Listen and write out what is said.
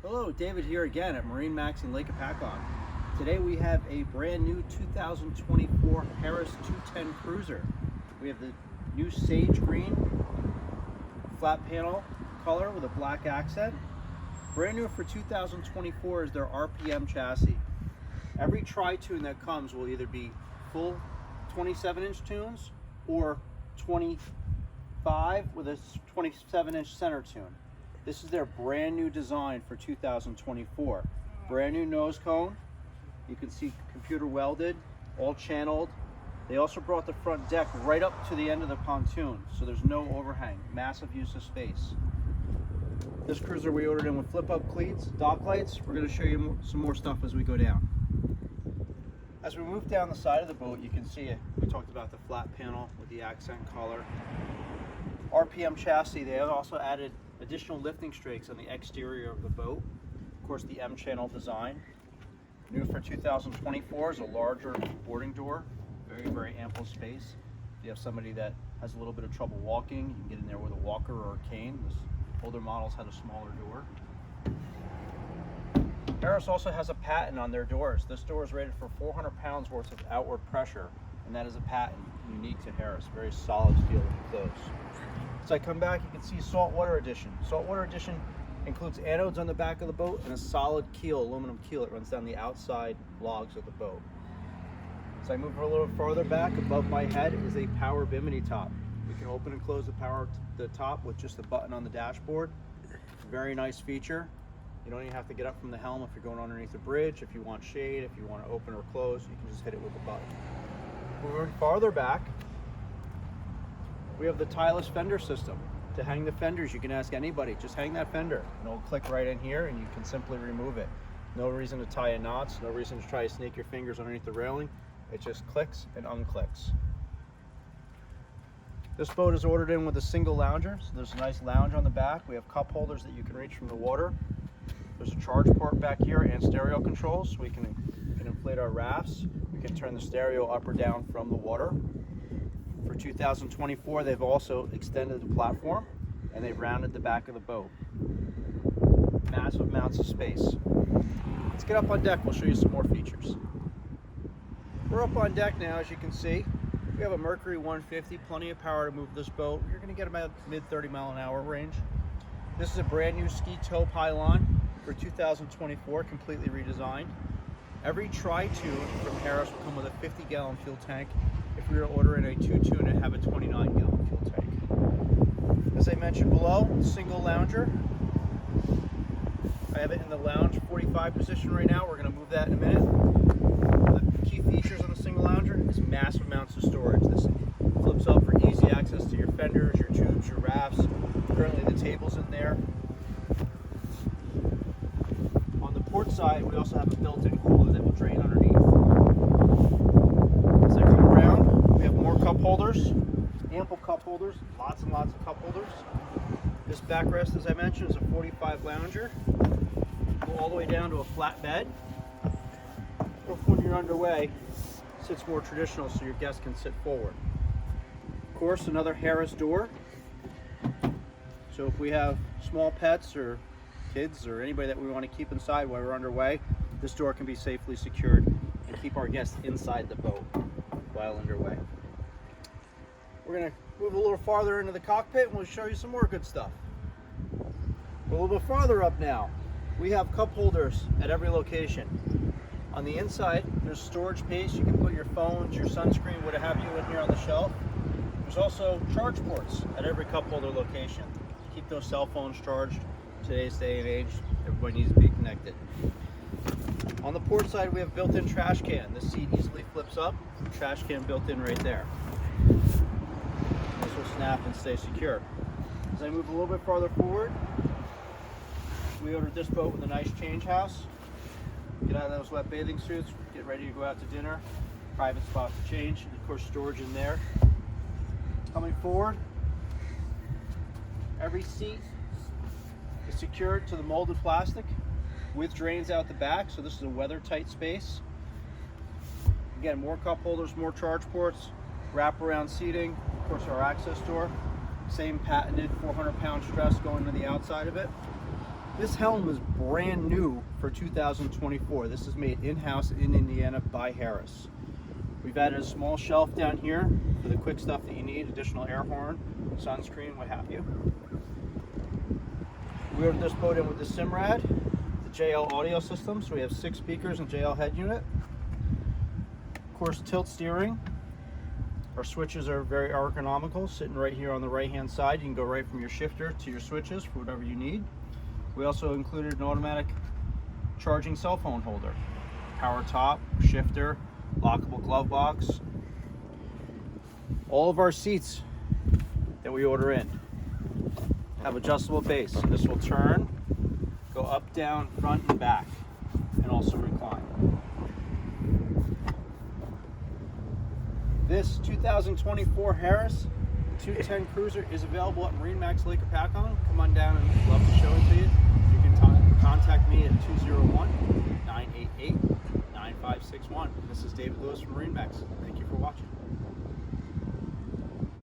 Hello, David here again at MarineMax Lake Hopatcong. Today we have a brand new 2024 Harris 210 Cruiser. We have the new sage green flat panel color with a black accent. Brand new for 2024 is their RPM chassis. Every Tritoon that comes will either be full 27-inch tunes or 25 with a 27-inch center tune. This is their brand new design for 2024. Brand new nose cone. You can see computer welded, all channeled. They also brought the front deck right up to the end of the pontoon, so there's no overhang. Massive use of space. This cruiser we ordered in with flip-up cleats, dock lights. We're going to show you some more stuff as we go down. As we move down the side of the boat, you can see it. We talked about the flat panel with the accent color. RPM chassis. They have also added additional lifting strakes on the exterior of the boat. Of course, the M-channel design. New for 2024 is a larger boarding door. Very ample space. If you have somebody that has a little bit of trouble walking, you can get in there with a walker or a cane. This older models had a smaller door. Harris also has a patent on their doors. This door is rated for 400 pounds worth of outward pressure, and that is a patent unique to Harris. Very solid steel and close. As I come back, you can see Saltwater Edition. Saltwater Edition includes anodes on the back of the boat and a solid keel, aluminum keel that runs down the outside logs of the boat. As I move a little farther back, above my head is a power Bimini top. You can open and close the top with just a button on the dashboard. Very nice feature. You don't even have to get up from the helm if you're going underneath the bridge. If you want shade, if you want to open or close, you can just hit it with the button. Moving farther back, we have the Ultra-Lus fender system. To hang the fenders, you can ask anybody, just hang that fender, and it'll click right in here and you can simply remove it. No reason to tie in knots, no reason to try to sneak your fingers underneath the railing. It just clicks and unclicks. This boat is ordered in with a single lounger, so there's a nice lounge on the back. We have cup holders that you can reach from the water. There's a charge port back here and stereo controls, so we can inflate our rafts. We can turn the stereo up or down from the water. For 2024, they've also extended the platform and they've rounded the back of the boat. Massive amounts of space. Let's get up on deck, we'll show you some more features. We're up on deck now, as you can see. We have a Mercury 150, plenty of power to move this boat. You're going to get about mid 30 mile an hour range. This is a brand new ski tow pylon for 2024, completely redesigned. Every Tri-Toon from Harris will come with a 50-gallon fuel tank. If we were ordering a 2-toon, it'd have a 29-gallon fuel tank. As I mentioned below, single lounger. I have it in the lounge 45 position right now. We're going to move that in a minute. The key features on the single lounger is massive amounts of storage. This flips up for easy access to your fenders, your tubes, your rafts. Currently the table's in there. On the port side, we also have a built-in cooler that will drain underneath. As I come around, we have more cup holders, ample cup holders, lots and lots of cup holders. This backrest, as I mentioned, is a 45 lounger. Go all the way down to a flat bed. Or when you're underway, sits more traditional so your guests can sit forward. Of course, another Harris door. So if we have small pets or kids or anybody that we want to keep inside while we're underway, this door can be safely secured and keep our guests inside the boat while underway. We're going to move a little farther into the cockpit and we'll show you some more good stuff. A little bit farther up now, we have cup holders at every location. On the inside, there's storage space. You can put your phones, your sunscreen, what have you in here on the shelf. There's also charge ports at every cup holder location. Keep those cell phones charged. Today's day and age, everybody needs to be connected. On the port side, we have built-in trash can. This seat easily flips up. Trash can built in right there. This will snap and stay secure. As I move a little bit farther forward, we ordered this boat with a nice change house. Get out of those wet bathing suits, get ready to go out to dinner. Private spot to change, and of course storage in there. Coming forward, every seat is secured to the molded plastic with drains out the back, so this is a weather-tight space. Again, more cup holders, more charge ports, wraparound seating, of course our access door, same patented 400-pound stress going to the outside of it. This helm is brand new for 2024. This is made in-house in Indiana by Harris. We've added a small shelf down here for the quick stuff that you need, additional air horn, sunscreen, what have you. We ordered this boat in with the Simrad, the JL audio system, so we have 6 speakers and JL head unit. Of course, tilt steering. Our switches are very ergonomical, sitting right here on the right-hand side. You can go right from your shifter to your switches for whatever you need. We also included an automatic charging cell phone holder, power top, shifter, lockable glove box. All of our seats that we order in have adjustable base. This will turn, go up, down, front, and back, and also recline. This 2024 Harris 210 Cruiser is available at MarineMax Lake Hopatcong. Come on down and we'd love to show it to you. You can contact me at 201-988-9561. This is David Lewis from MarineMax. Thank you for watching.